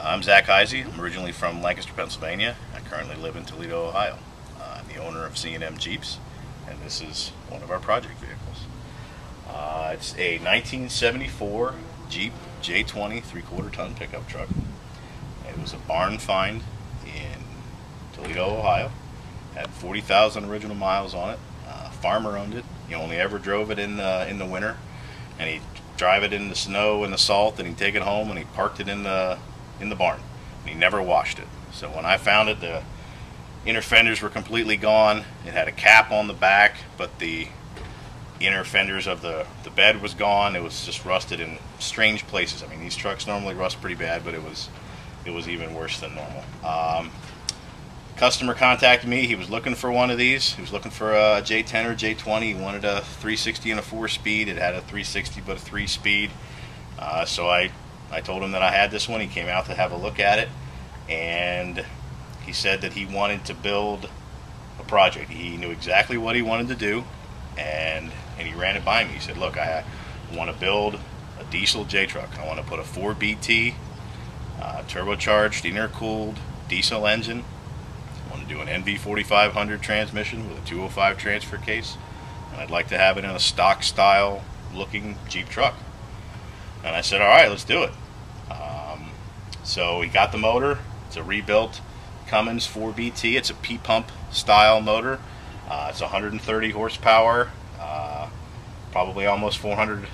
I'm Zack Heisey. I'm originally from Lancaster, Pennsylvania. I currently live in Toledo, Ohio. I'm the owner of Z&M Jeeps, and this is one of our project vehicles. It's a 1974 Jeep J20 3/4 ton pickup truck. It was a barn find in Toledo, Ohio. Had 40,000 original miles on it. Farmer owned it. He only ever drove it in the winter, and he'd drive it in the snow and the salt, and he'd take it home and he parked it in the barn. And he never washed it. So when I found it, the inner fenders were completely gone. It had a cap on the back, but the inner fenders of the bed was gone. It was just rusted in strange places. I mean, these trucks normally rust pretty bad, but it was even worse than normal. Customer contacted me. He was looking for one of these. He was looking for a J10 or J20. He wanted a 360 and a 4-speed. It had a 360 but a 3-speed. So I told him that I had this one. He came out to have a look at it, and he said that he wanted to build a project. He knew exactly what he wanted to do, and he ran it by me. He said, look, I want to build a diesel J-truck. I want to put a 4BT turbocharged, intercooled diesel engine. I want to do an NV4500 transmission with a 205 transfer case, and I'd like to have it in a stock style looking Jeep truck. And I said, all right, let's do it. So he got the motor. It's a rebuilt Cummins 4BT. It's a P-pump style motor. It's 130 horsepower, probably almost 400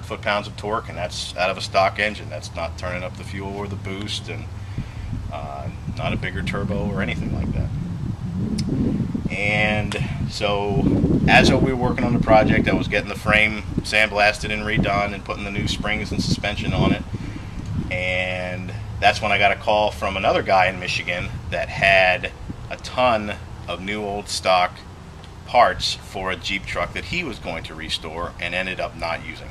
foot-pounds of torque, and that's out of a stock engine. That's not turning up the fuel or the boost, and not a bigger turbo or anything like that. And so as we were working on the project, I was getting the frame sandblasted and redone and putting the new springs and suspension on it. And that's when I got a call from another guy in Michigan that had a ton of new old stock parts for a Jeep truck that he was going to restore and ended up not using.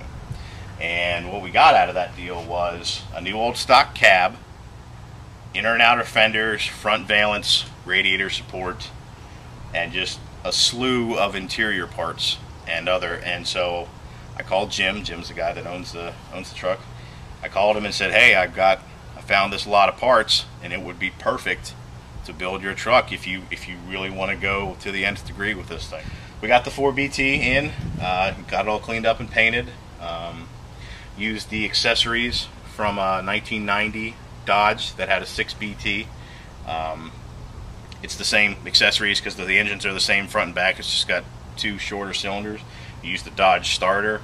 And what we got out of that deal was a new old stock cab, inner and outer fenders, front valance, radiator support, and just a slew of interior parts and so I called Jim. Jim's the guy that owns the truck. I called him and said, hey, I found this lot of parts, and it would be perfect to build your truck if you really want to go to the nth degree with this thing. We got the 4BT in, got it all cleaned up and painted, used the accessories from a 1990 Dodge that had a 6BT. It's the same accessories because the engines are the same front and back. It's just got two shorter cylinders. You use the Dodge starter.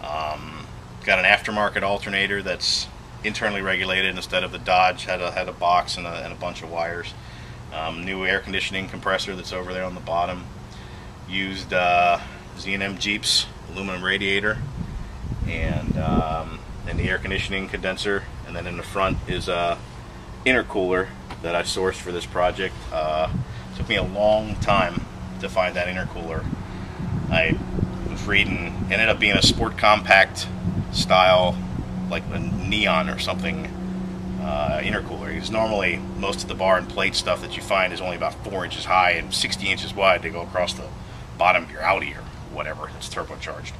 Got an aftermarket alternator that's internally regulated instead of the Dodge had a box and a bunch of wires. New air conditioning compressor that's over there on the bottom. Used Z&M Jeeps aluminum radiator and the air conditioning condenser, and then in the front is a intercooler that I sourced for this project. Took me a long time to find that intercooler. I was reading, ended up being a sport compact style, like a neon or something, intercooler. Because normally most of the bar and plate stuff that you find is only about 4 inches high and 60 inches wide. They go across the bottom of your Audi or whatever. It's turbocharged.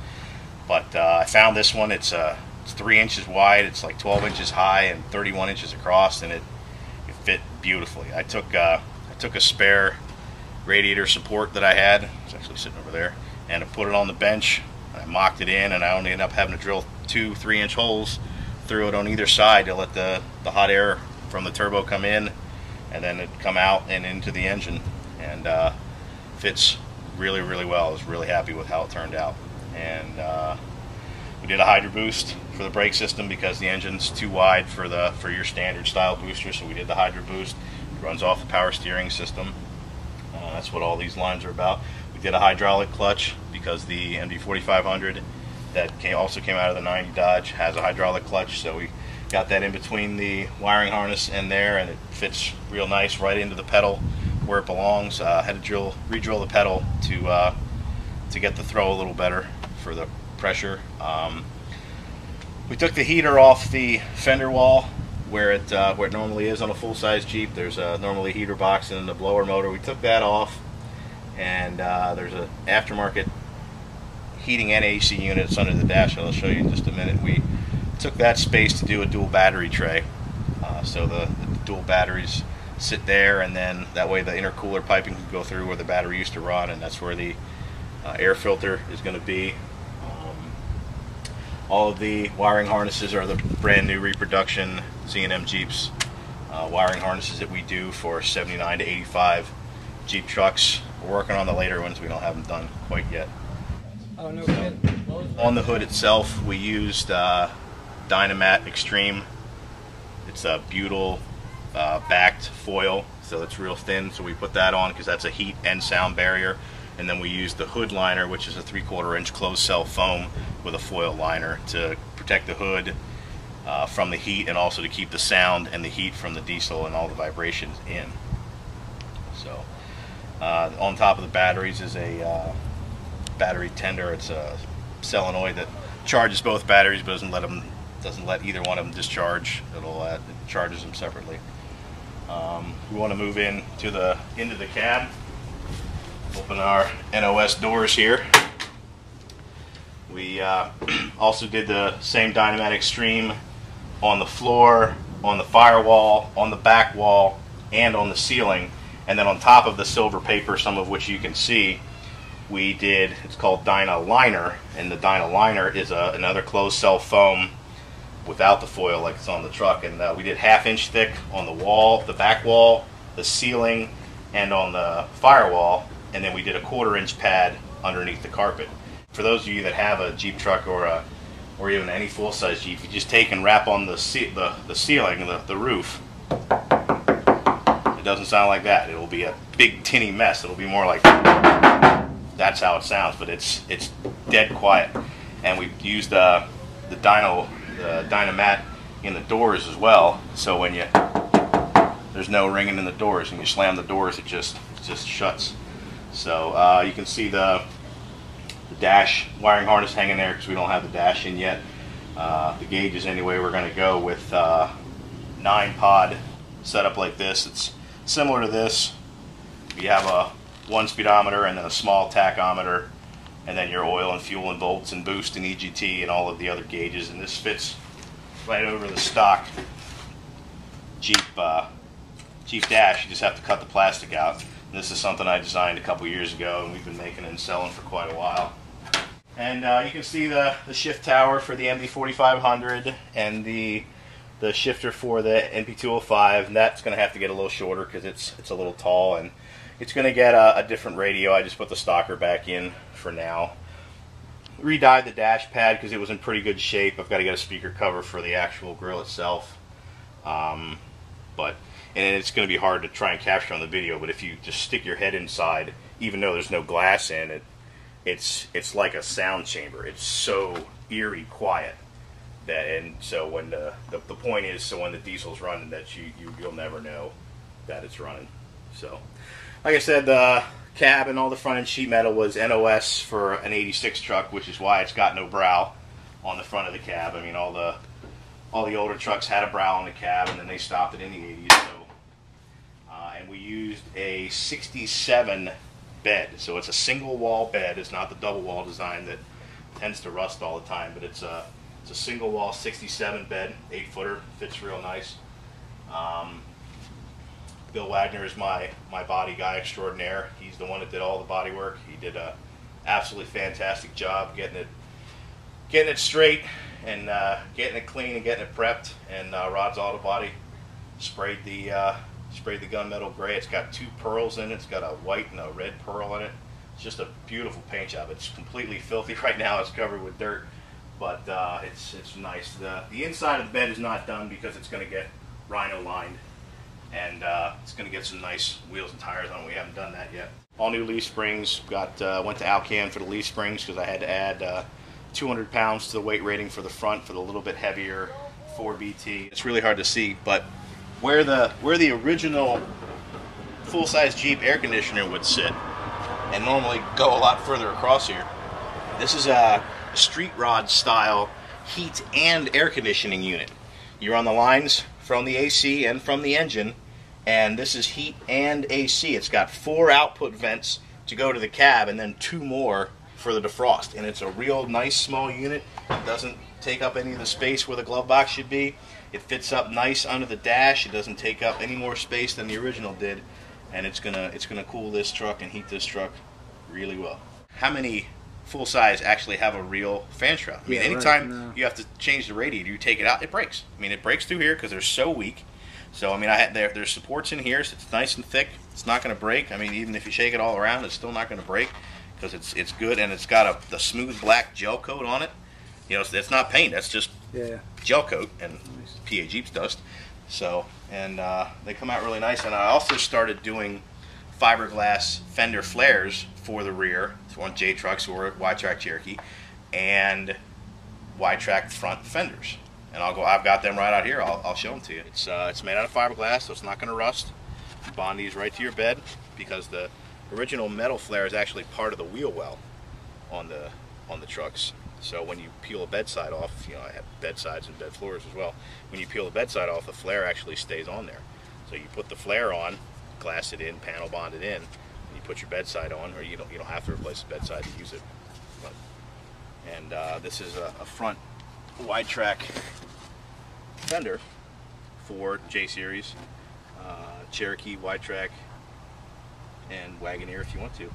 But I found this one. It's 3 inches wide. It's like 12 inches high and 31 inches across, and it fit beautifully. I took a spare radiator support that I had. It's actually sitting over there, and I put it on the bench. I mocked it in, and I only ended up having to drill 2 3-inch holes through it on either side to let the hot air from the turbo come in, and then it come out and into the engine, and fits really, really well. I was really happy with how it turned out. And we did a Hydro Boost for the brake system because the engine's too wide for your standard style booster, so we did the Hydro Boost. It runs off the power steering system. That's what all these lines are about. We did a hydraulic clutch because the NV4500 that also came out of the 90 Dodge has a hydraulic clutch, so we got that in between the wiring harness and there, and it fits real nice right into the pedal where it belongs. Had to re-drill the pedal to get the throw a little better for the pressure. We took the heater off the fender wall where it normally is on a full-size Jeep. There's normally a heater box and a blower motor. We took that off, and there's an aftermarket heating and AC unit. It's under the dash. I'll show you in just a minute. We took that space to do a dual battery tray. So the dual batteries sit there, and then that way the intercooler piping can go through where the battery used to run, and that's where the air filter is going to be. All of the wiring harnesses are the brand new reproduction Z&M Jeeps wiring harnesses that we do for 79 to 85 Jeep trucks. We're working on the later ones. We don't have them done quite yet. Oh, no good. On the hood itself, we used Dynamat Extreme. It's a butyl backed foil, so it's real thin, so we put that on because that's a heat and sound barrier. And then we used the hood liner, which is a 3/4 inch closed cell foam with a foil liner to protect the hood from the heat, and also to keep the sound and the heat from the diesel and all the vibrations in. So on top of the batteries is a battery tender. It's a solenoid that charges both batteries but doesn't let either one of them discharge. It charges them separately. We want to move into the cab. Open our NOS doors here. We also did the same Dynamat Extreme on the floor, on the firewall, on the back wall, and on the ceiling. And then on top of the silver paper, some of which you can see, we did, it's called Dyna Liner, and the Dyna Liner is another closed cell foam without the foil like it's on the truck. And we did 1/2 inch thick on the wall, the back wall, the ceiling, and on the firewall. And then we did a 1/4 inch pad underneath the carpet. For those of you that have a Jeep truck or even any full-size Jeep, you just take and wrap on the ceiling, the roof. It doesn't sound like that. It'll be a big tinny mess. It'll be more like, that's how it sounds, but it's dead quiet. And we used the Dynamat in the doors as well, so when there's no ringing in the doors, and you slam the doors, it just shuts. So you can see the dash wiring harness hanging there because we don't have the dash in yet. The gauges anyway, we're going to go with 9-pod setup like this. It's similar to this. You have a 1 speedometer and then a small tachometer, and then your oil and fuel and volts and boost and EGT and all of the other gauges. And this fits right over the stock Jeep dash. You just have to cut the plastic out. This is something I designed a couple years ago, and we've been making and selling for quite a while. And you can see the shift tower for the MB4500 and the shifter for the NP205, and that's going to have to get a little shorter because it's a little tall, and it's going to get a different radio. I just put the stocker back in for now. Re-dyed the dash pad because it was in pretty good shape. I've got to get a speaker cover for the actual grill itself. And it's going to be hard to try and capture on the video, but if you just stick your head inside, even though there's no glass in it, it's like a sound chamber. It's so eerie quiet and so when the point is, so when the diesel's running, that you'll never know that it's running. So, like I said, the cab and all the front end sheet metal was NOS for an 86 truck, which is why it's got no brow on the front of the cab. I mean, all the older trucks had a brow on the cab, and then they stopped it in the 80s. So, and we used a 67 bed, so it's a single wall bed. It's not the double wall design that tends to rust all the time, but it's a single wall 67 bed, 8-footer, fits real nice. Bill Wagner is my body guy extraordinaire. He's the one that did all the body work. He did a absolutely fantastic job getting it straight and getting it clean and getting it prepped. And Rod's Auto Body sprayed the gunmetal gray. It's got 2 pearls in it. It's got a white and a red pearl in it. It's just a beautiful paint job. It's completely filthy right now. It's covered with dirt, but it's nice. The inside of the bed is not done because it's going to get rhino lined, and it's going to get some nice wheels and tires on it. We haven't done that yet. All new leaf springs. Went to Alcan for the leaf springs because I had to add 200 pounds to the weight rating for the front for the little bit heavier 4BT. It's really hard to see, but where the original full-size Jeep air conditioner would sit and normally go a lot further across here, this is a street rod style heat and air conditioning unit. You're on the lines from the AC and from the engine, and this is heat and AC. It's got 4 output vents to go to the cab and then 2 more for the defrost, and it's a real nice small unit. It doesn't take up any of the space where the glove box should be. It fits up nice under the dash. It doesn't take up any more space than the original did, and it's gonna cool this truck and heat this truck really well. How many full size actually have a real fan shroud? I mean, anytime you have to change the radiator, you take it out, it breaks. I mean, it breaks through here because they're so weak. So I mean, there's supports in here, so it's nice and thick. It's not going to break. I mean, even if you shake it all around, it's still not going to break because it's good, and it's got the smooth black gel coat on it. You know, it's not paint. That's just gel coat and PA Jeeps dust. So, and they come out really nice. And I also started doing fiberglass fender flares for the rear, so on J trucks or Y-track Cherokee, and Y-track front fenders. And I've got them right out here. I'll show them to you. It's made out of fiberglass, so it's not going to rust. You bond these right to your bed because the original metal flare is actually part of the wheel well on the trucks. So when you peel a bed side off, you know, I have bed sides and bed floors as well. When you peel the bed side off, the flare actually stays on there. So you put the flare on, glass it in, panel bond it in, and you put your bed side on, or you don't have to replace the bed side to use it. And this is a front Y-track fender for J Series, Cherokee, Y-track, and Wagoneer if you want to.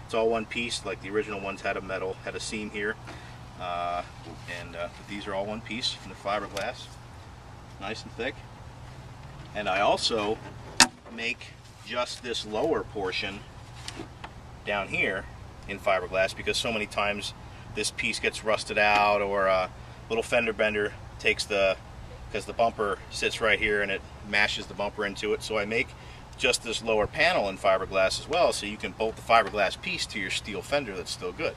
It's all one piece, like the original ones had a seam here, but these are all one piece, and they're fiberglass, nice and thick. And I also make just this lower portion down here in fiberglass because so many times this piece gets rusted out, or a little fender bender takes because the bumper sits right here and it mashes the bumper into it. So I make just this lower panel in fiberglass as well, so you can bolt the fiberglass piece to your steel fender that's still good.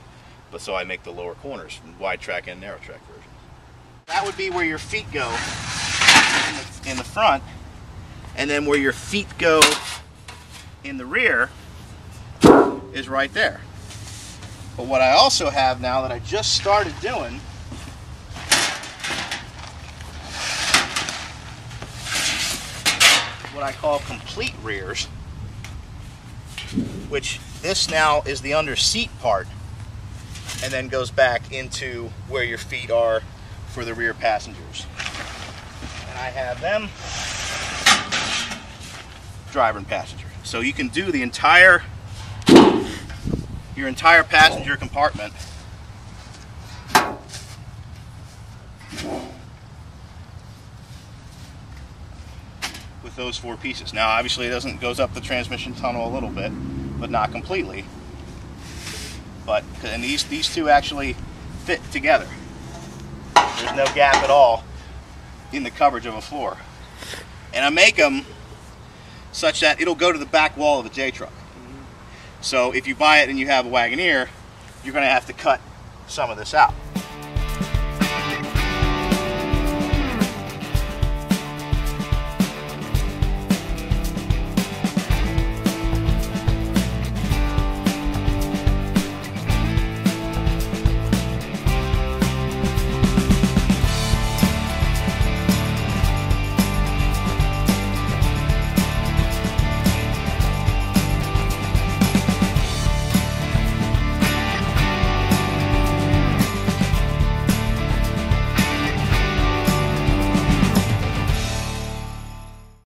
But so I make the lower corners, wide track and narrow track versions. That would be where your feet go in the front, and then where your feet go in the rear is right there. But what I also have now that I just started doing what I call complete rears, which this now is the under seat part and then goes back into where your feet are for the rear passengers. And I have them driver and passenger. So you can do your entire passenger compartment with those four pieces. Now obviously it goes up the transmission tunnel a little bit, but not completely. But and these two actually fit together. There's no gap at all in the coverage of a floor. And I make them such that it'll go to the back wall of a J truck. So if you buy it and you have a Wagoneer, you're going to have to cut some of this out.